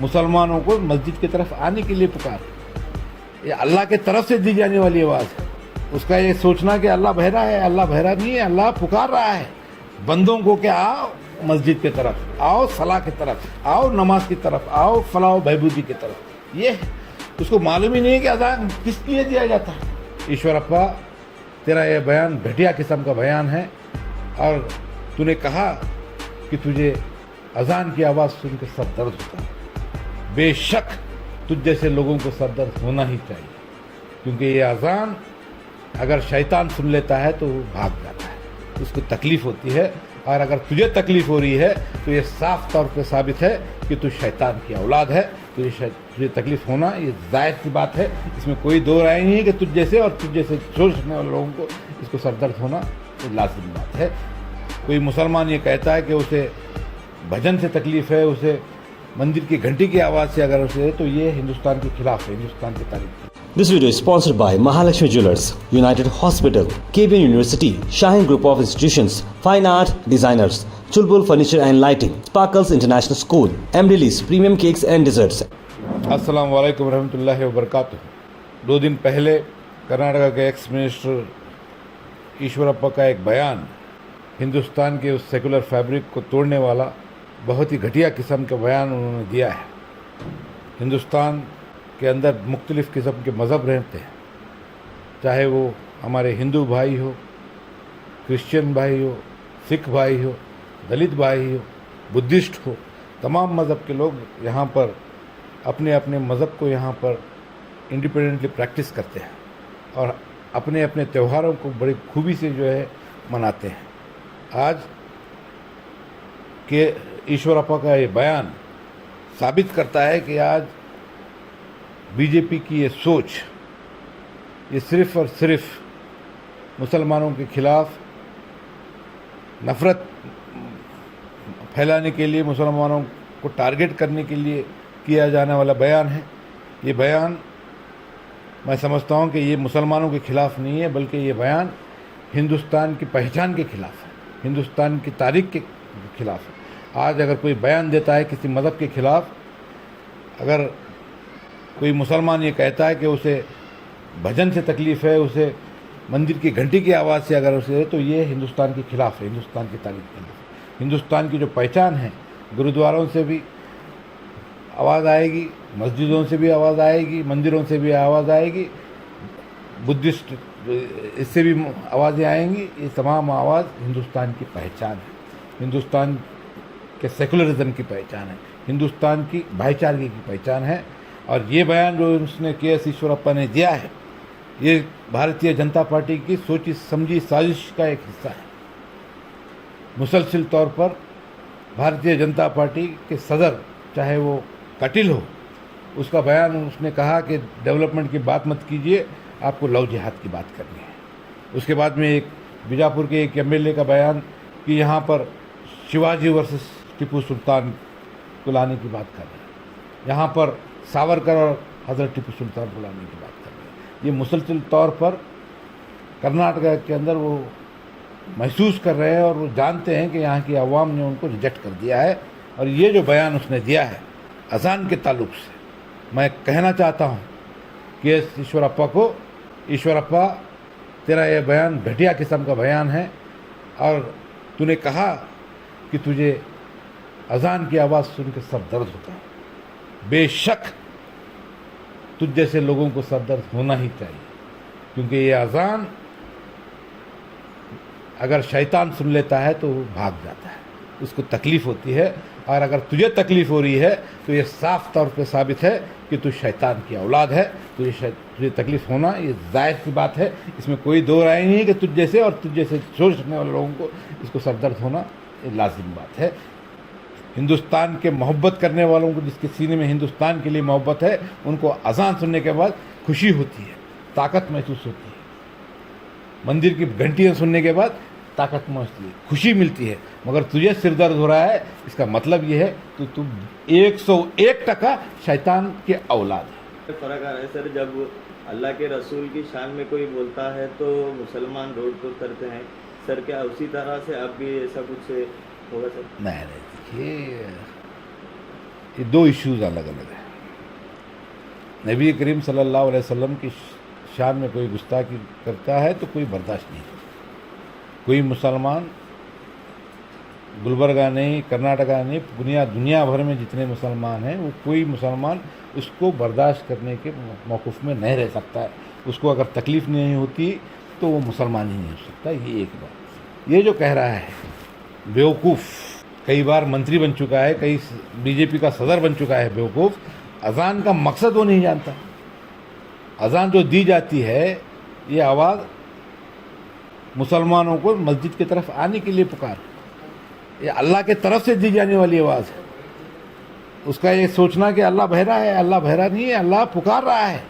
मुसलमानों को मस्जिद की तरफ आने के लिए पुकार। ये अल्लाह के तरफ से दी जाने वाली आवाज़ है। उसका ये सोचना कि अल्लाह बहरा है, अल्लाह बहरा नहीं है, अल्लाह पुकार रहा है बंदों को कि आओ मस्जिद की तरफ, आओ सलाह की तरफ, आओ नमाज की तरफ, आओ फलाह बहबूदी की तरफ। ये उसको मालूम ही नहीं है कि अजान किस लिए दिया जाता है। ईश्वरप्पा, तेरा ये बयान घटिया किस्म का बयान है और तूने कहा कि तुझे अजान की आवाज़ सुन के सर दर्द होता है। बेशक तुझ जैसे लोगों को सर दर्द होना ही चाहिए, क्योंकि ये अजान अगर शैतान सुन लेता है तो वो भाग जाता है, उसको तकलीफ़ होती है। और अगर तुझे तकलीफ़ हो रही है तो ये साफ तौर पे साबित है कि तू शैतान की औलाद है। तुझे तकलीफ़ होना ये जायज़ की बात है, इसमें कोई दो राय नहीं है कि तुझ जैसे और तुझ जैसे सोचने वाले लोगों को इसको सरदर्द होना ये लाजिम बात है। कोई मुसलमान ये कहता है कि उसे भजन से तकलीफ़ है, उसे मंदिर की घंटी की आवाज़ से अगर उसे, तो ये हिंदुस्तान के खिलाफ है, हिंदुस्तान की तारीफ है। This video is sponsored by Mahalakshmi Jewelers, United Hospital, KBN University, Shaheen Group of Institutions, Fine Art Designers, Chulbul Furniture and Lighting, Sparkles International School, M-Release Premium Cakes and Desserts. अस्सलाम वालेकुम रहमतुल्लाहि व बरकातुहू। 2 दिन पहले कर्नाटक के एक्स मिनिस्टर ईश्वरप्पा का एक बयान हिंदुस्तान के उस सेकुलर फैब्रिक को तोड़ने वाला बहुत ही घटिया किस्म का बयान उन्होंने दिया है। हिंदुस्तान के अंदर मुख्तलिफ़ किस्म के मज़हब रहते हैं, चाहे वो हमारे हिंदू भाई हो, क्रिश्चियन भाई हो, सिख भाई हो, दलित भाई हो, बुद्धिस्ट हो, तमाम मज़हब के लोग यहाँ पर अपने अपने मज़हब को यहाँ पर इंडिपेंडेंटली प्रैक्टिस करते हैं और अपने अपने त्योहारों को बड़ी खूबी से जो है मनाते हैं। आज के ईश्वरप्पा का ये बयान साबित करता है कि आज बीजेपी की ये सोच, ये सिर्फ़ और सिर्फ मुसलमानों के खिलाफ नफ़रत फैलाने के लिए, मुसलमानों को टारगेट करने के लिए किया जाने वाला बयान है। ये बयान मैं समझता हूँ कि ये मुसलमानों के ख़िलाफ़ नहीं है, बल्कि ये बयान हिंदुस्तान की पहचान के ख़िलाफ़ है, हिंदुस्तान की तारीख़ के ख़िलाफ़ है। आज अगर कोई बयान देता है किसी मज़हब के ख़िलाफ़, अगर कोई मुसलमान ये कहता है कि उसे भजन से तकलीफ़ है, उसे मंदिर की घंटी की आवाज़ से अगर उसे, तो ये हिंदुस्तान के ख़िलाफ़ है, हिंदुस्तान की तारीख़ के खिलाफ। हिंदुस्तान की जो पहचान है, गुरुद्वारों से भी आवाज़ आएगी, मस्जिदों से भी आवाज़ आएगी, मंदिरों से भी आवाज़ आएगी, बुद्धिस्ट इससे भी आवाज़ें आएंगी। ये तमाम आवाज़ हिंदुस्तान की पहचान है, हिंदुस्तान के सेकुलरिज्म की पहचान है, हिंदुस्तान की भाईचारे की पहचान है। और ये बयान जो उसने के.एस. ईश्वरप्पा ने दिया है, ये भारतीय जनता पार्टी की सोची समझी साजिश का एक हिस्सा है। मुसलसिल तौर पर भारतीय जनता पार्टी के सदर, चाहे वो कटिल हो, उसका बयान उसने कहा कि डेवलपमेंट की बात मत कीजिए, आपको लव जिहाद की बात करनी है। उसके बाद में एक बीजापुर के एक एमएलए का बयान कि यहाँ पर शिवाजी वर्सेस टीपू सुल्तान को लाने की बात कर रहे हैं, यहाँ पर सावरकर और हज़रत टीपू सुल्तान को लाने की बात कर रहे हैं। ये मुसलसिल तौर पर कर्नाटक के अंदर वो महसूस कर रहे हैं और वो जानते हैं कि यहाँ की आवाम ने उनको रिजेक्ट कर दिया है। और ये जो बयान उसने दिया है अज़ान के ताल्लुक़ से, मैं कहना चाहता हूँ कि ईश्वरप्पा को, ईश्वरप्पा, तेरा ये बयान घटिया किस्म का बयान है और तूने कहा कि तुझे अज़ान की आवाज़ सुन के सर दर्द होता है। बेशक तुझ जैसे लोगों को सर दर्द होना ही चाहिए, क्योंकि ये अज़ान अगर शैतान सुन लेता है तो वो भाग जाता है, उसको तकलीफ़ होती है। और अगर तुझे तकलीफ़ हो रही है तो ये साफ तौर पे साबित है कि तू शैतान की औलाद है। तुझे तकलीफ़ होना ये जायज़ की बात है, इसमें कोई दो राय नहीं है कि तुझ जैसे और तुझ जैसे सोचने वाले लोगों को इसको सरदर्द होना ये लाजिम बात है। हिंदुस्तान के मोहब्बत करने वालों को, जिसके सीने में हिंदुस्तान के लिए मोहब्बत है, उनको अज़ान सुनने के बाद खुशी होती है, ताकत महसूस होती है। मंदिर की घंटियाँ सुनने के बाद ताकत महसूस है, खुशी मिलती है। मगर तुझे सिर दर्द हो रहा है, इसका मतलब ये है तो तू 101% शैतान के औलाद है। फ़र्क आ रहा है सर, जब अल्लाह के रसूल की शान में कोई बोलता है तो मुसलमान रोड पर करते हैं सर, क्या उसी तरह से अब भी ऐसा कुछ होगा सर? नहीं, देखिए ये दो इश्यूज़ अलग अलग हैं। नबी करीम सल्लल्लाहु अलैहि वसल्लम की शान में कोई गुस्ताखी करता है तो कोई बर्दाश्त नहीं। कोई मुसलमान गुलबर्गा नहीं, कर्नाटका नहीं, दुनिया भर में जितने मुसलमान हैं वो कोई मुसलमान उसको बर्दाश्त करने के मौक़िफ़ में नहीं रह सकता है। उसको अगर तकलीफ़ नहीं होती तो वो मुसलमान ही नहीं हो सकता। ये एक बात। ये जो कह रहा है बेवकूफ़, कई बार मंत्री बन चुका है, कई बीजेपी का सदर बन चुका है बेवकूफ़, अज़ान का मकसद वो नहीं जानता। अज़ान जो दी जाती है ये आवाज़ मुसलमानों को मस्जिद की तरफ आने के लिए पुकार, ये अल्लाह के तरफ से दी जाने वाली आवाज़ है। उसका ये सोचना कि अल्लाह बहरा है, अल्लाह बहरा नहीं है, अल्लाह पुकार रहा है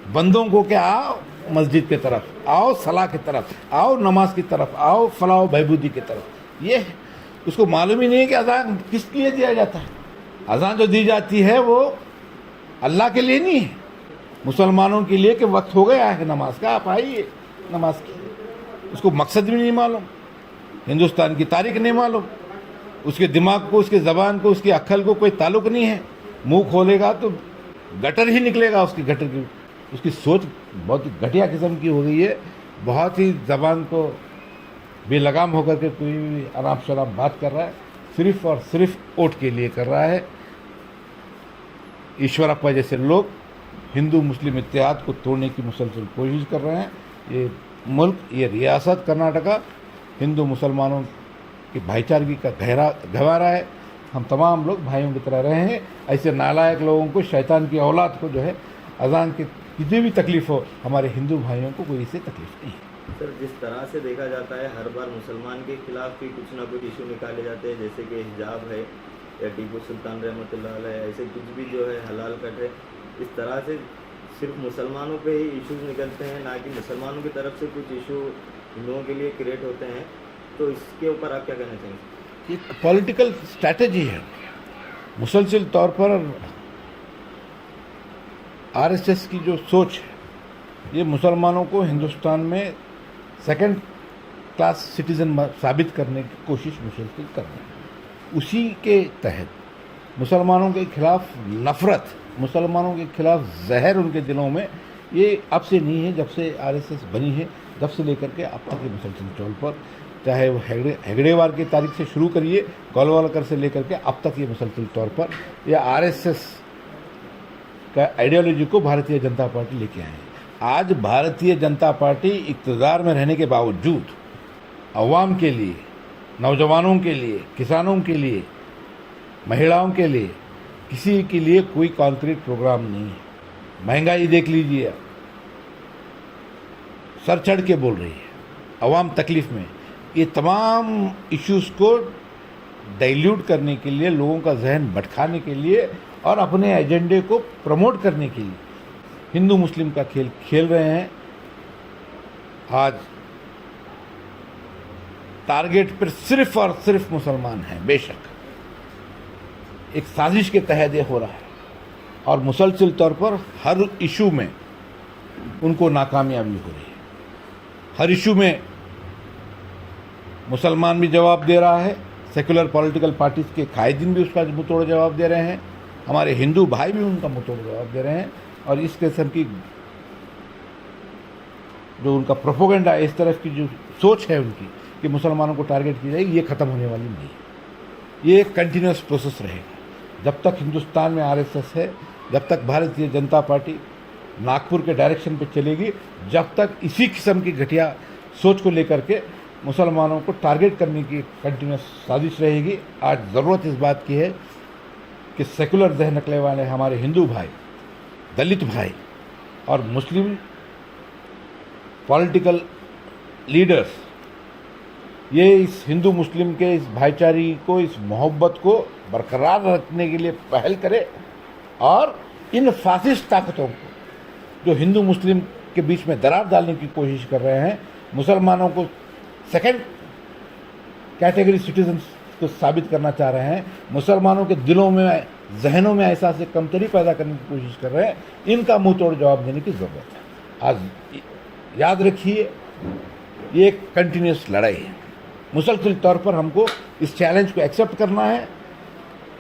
बंदों को कि आओ मस्जिद की तरफ, आओ सलाह की तरफ, आओ नमाज की तरफ, आओ फलाह बहबूदी की तरफ। ये है। उसको मालूम ही नहीं है कि अज़ान किस लिए दिया जाता है। अज़ान जो दी जाती है वो अल्लाह के लिए नहीं है, मुसलमानों के लिए कि वक्त हो गया है नमाज का, आप आइए नमाज की। उसको मकसद भी नहीं मालूम, हिंदुस्तान की तारीख नहीं मालूम, उसके दिमाग को, उसके ज़बान को, उसकी अक्ल को कोई ताल्लुक़ नहीं है। मुंह खोलेगा तो गटर ही निकलेगा उसकी, गटर की। उसकी सोच बहुत ही घटिया किस्म की हो गई है। बहुत ही ज़बान को बेलगाम होकर के कोई भी आराम शराब बात कर रहा है, सिर्फ़ और सिर्फ वोट के लिए कर रहा है। ईश्वरप्पा जैसे लोग हिंदू मुस्लिम इत्तेहाद को तोड़ने की मुसलसल कोशिश कर रहे हैं। ये मुल्क, ये रियासत कर्नाटका हिंदू मुसलमानों की भाईचारगी का गहवारा है। हम तमाम लोग भाइयों की तरह रहे हैं। ऐसे नालायक लोगों को, शैतान की औलाद को जो है अज़ान की कितनी भी तकलीफ़ हो, हमारे हिंदू भाइयों को कोई इससे तकलीफ़ नहीं है। सर, जिस तरह से देखा जाता है हर बार मुसलमान के खिलाफ भी कुछ ना कुछ इशू निकाले जाते हैं, जैसे कि हिजाब है या टीपू सुल्तान रहमतुल्लाह अलैह, ऐसे कुछ भी जो है हलाल कट है। इस तरह से सिर्फ मुसलमानों पे ही इश्यूज निकलते हैं, ना कि मुसलमानों की तरफ से कुछ इशू हिंदुओं के लिए क्रिएट होते हैं। तो इसके ऊपर आप क्या कहना चाहेंगे? एक पॉलिटिकल स्ट्रैटेजी है। मुसलसल तौर पर आरएसएस की जो सोच है, ये मुसलमानों को हिंदुस्तान में सेकंड क्लास सिटीज़न साबित करने की कोशिश मुसलसल कर रहे हैं। उसी के तहत मुसलमानों के खिलाफ नफ़रत, मुसलमानों के खिलाफ जहर उनके दिलों में, ये अब से नहीं है, जब से आरएसएस बनी है, जब से लेकर के अब तक ये मुसलसल तौर पर, चाहे वो हेगड़ेवार की तारीख से शुरू करिए, गोलवालकर से लेकर के अब तक ये मुसलसल तौर पर यह आरएसएस का आइडियोलॉजी को भारतीय जनता पार्टी लेके आए हैं। आज भारतीय जनता पार्टी इक़्तिदार में रहने के बावजूद अवाम के लिए, नौजवानों के लिए, किसानों के लिए, महिलाओं के लिए, किसी के लिए कोई कॉन्क्रीट प्रोग्राम नहीं है। महंगाई देख लीजिए, सर चढ़ के बोल रही है, अवाम तकलीफ़ में। ये तमाम इश्यूज़ को डाइल्यूट करने के लिए, लोगों का जहन भटकाने के लिए और अपने एजेंडे को प्रमोट करने के लिए हिंदू मुस्लिम का खेल खेल रहे हैं। आज टारगेट पर सिर्फ और सिर्फ मुसलमान हैं। बेशक एक साजिश के तहत ये हो रहा है और मुसलसल तौर पर हर इशू में उनको नाकामयाबी हो रही है। हर इशू में मुसलमान भी जवाब दे रहा है, सेकुलर पॉलिटिकल पार्टीज के कायदीन भी उसका मुंहतोड़ जवाब दे रहे हैं, हमारे हिंदू भाई भी उनका मुंहतोड़ जवाब दे रहे हैं। और इस किस्म की जो उनका प्रोपोगेंडा, इस तरफ की जो सोच है उनकी कि मुसलमानों को टारगेट की जाएगी, ये ख़त्म होने वाली नहीं है। ये एक कंटिन्यूस प्रोसेस रहेगा। जब तक हिंदुस्तान में आरएसएस है, जब तक भारतीय जनता पार्टी नागपुर के डायरेक्शन पे चलेगी, जब तक इसी किस्म की घटिया सोच को लेकर के मुसलमानों को टारगेट करने की कंटिन्यूस साजिश रहेगी। आज ज़रूरत इस बात की है कि सेकुलर जहन रखने वाले हमारे हिंदू भाई, दलित भाई और मुस्लिम पॉलिटिकल लीडर्स ये इस हिंदू मुस्लिम के इस भाईचारे को, इस मोहब्बत को बरकरार रखने के लिए पहल करें और इन फासिस्ट ताकतों को जो हिंदू मुस्लिम के बीच में दरार डालने की कोशिश कर रहे हैं, मुसलमानों को सेकंड कैटेगरी सिटीजन्स को साबित करना चाह रहे हैं, मुसलमानों के दिलों में, जहनों में एहसास कमतरी पैदा करने की कोशिश कर रहे हैं, इनका मुंह तोड़ जवाब देने की ज़रूरत है। आज याद रखिए, ये एक कंटिन्यूस लड़ाई है। मुसलसल तौर पर हमको इस चैलेंज को एक्सेप्ट करना है।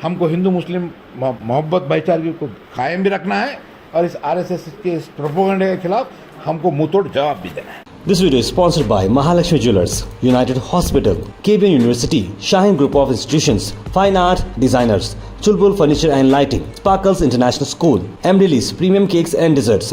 हमको हिंदू मुस्लिम मोहब्बत भाईचारे को कायम भी रखना है और इस आरएसएस के इस प्रोपेगेंडा के खिलाफ हमको मुंहतोड़ जवाब भी देना है। This video is sponsored by Mahalakshmi Jewelers, United Hospital, KBN University, Shaheen Group of Institutions, Fine Art Designers, Chulbul Furniture and Lighting, Sparkles International School, Emrilis Premium Cakes and Desserts.